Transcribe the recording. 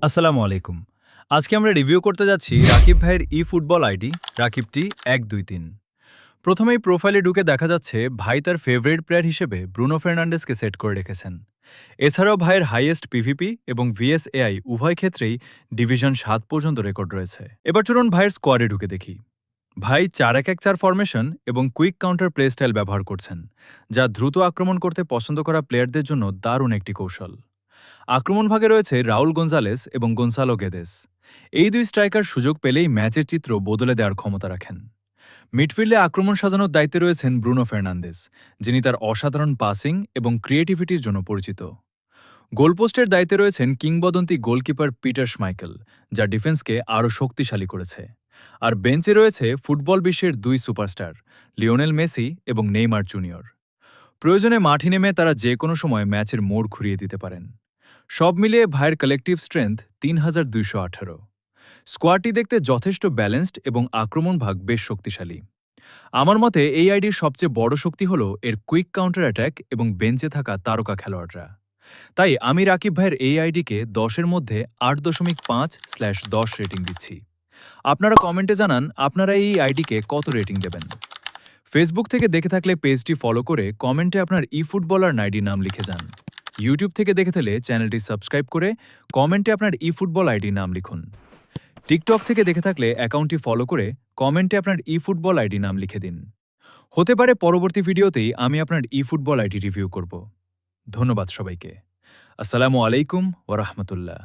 আসসালামু আলাইকুম। আজকে আমরা রিভিউ করতে যাচ্ছি রাকিব ভাইয়ের ফুটবল আইডি রাকিবটি ১২৩। প্রথমেই প্রোফাইলে ঢুকে দেখা যাচ্ছে ভাই তার ফেভারিট প্লেয়ার হিসেবে ব্রুনো ফার্নান্ডেসকে সেট করে রেখেছেন। এছাড়াও ভাইয়ের হাইয়েস্ট পিভিপি এবং ভিএসএআই উভয় ক্ষেত্রেই ডিভিশন ৭ পর্যন্ত রেকর্ড রয়েছে। এবার চলুন ভাইয়ের স্কোয়াডে ঢুকে দেখি। ভাই ৪-১-১-৪ ফরমেশন এবং কুইক কাউন্টার প্লে স্টাইল ব্যবহার করছেন, যা দ্রুত আক্রমণ করতে পছন্দ করা প্লেয়ারদের জন্য দারুণ একটি কৌশল। আক্রমণ ভাগে রয়েছে রাউল গোনজালেস এবং গোনসালো গেদেস। এই দুই স্ট্রাইকার সুযোগ পেলেই ম্যাচের চিত্র বদলে দেওয়ার ক্ষমতা রাখেন। মিডফিল্ডে আক্রমণ সাজানোর দায়িত্বে রয়েছেন ব্রুনো ফার্নান্দেস, যিনি তার অসাধারণ পাসিং এবং ক্রিয়েটিভিটির জন্য পরিচিত। গোলপোস্টের দায়িত্বে রয়েছেন কিংবদন্তি গোলকিপার পিটার শ্মাইকেল, যা ডিফেন্সকে আরও শক্তিশালী করেছে। আর বেঞ্চে রয়েছে ফুটবল বিশ্বের দুই সুপারস্টার, লিওনেল মেসি এবং নেইমার জুনিয়র। প্রয়োজনে মাঠে নেমে তারা যে কোনো সময় ম্যাচের মোড় ঘুরিয়ে দিতে পারেন। সব মিলিয়ে ভাইয়ের কালেকটিভ স্ট্রেংথ ৩,২১৮। স্কোয়াডটি দেখতে যথেষ্ট ব্যালেন্সড এবং আক্রমণ ভাগ বেশ শক্তিশালী। আমার মতে এই আইডির সবচেয়ে বড় শক্তি হল এর কুইক কাউন্টার অ্যাট্যাক এবং বেঞ্চে থাকা তারকা খেলোয়াড়রা। তাই আমি রাকিব ভাইয়ের এই আইডিকে ১০-এর মধ্যে ৮.৫/১০ রেটিং দিচ্ছি। আপনারা কমেন্টে জানান আপনারা এই আইডিকে কত রেটিং দেবেন। ফেসবুক থেকে দেখে থাকলে পেজটি ফলো করে কমেন্টে আপনার ফুটবলার আইডি নাম লিখে যান। ইউটিউব থেকে দেখে থাকলে চ্যানেলটি সাবস্ক্রাইব করে কমেন্টে আপনার ফুটবল আইডি নাম লিখুন। টিকটক থেকে দেখে থাকলে অ্যাকাউন্টটি ফলো করে কমেন্টে আপনার ফুটবল আইডি নাম লিখে দিন। হতে পারে পরবর্তী ভিডিওতেই আমি আপনার ফুটবল আইডি রিভিউ করব। ধন্যবাদ সবাইকে। আসসালামু আলাইকুম ওয়া রাহমাতুল্লাহ।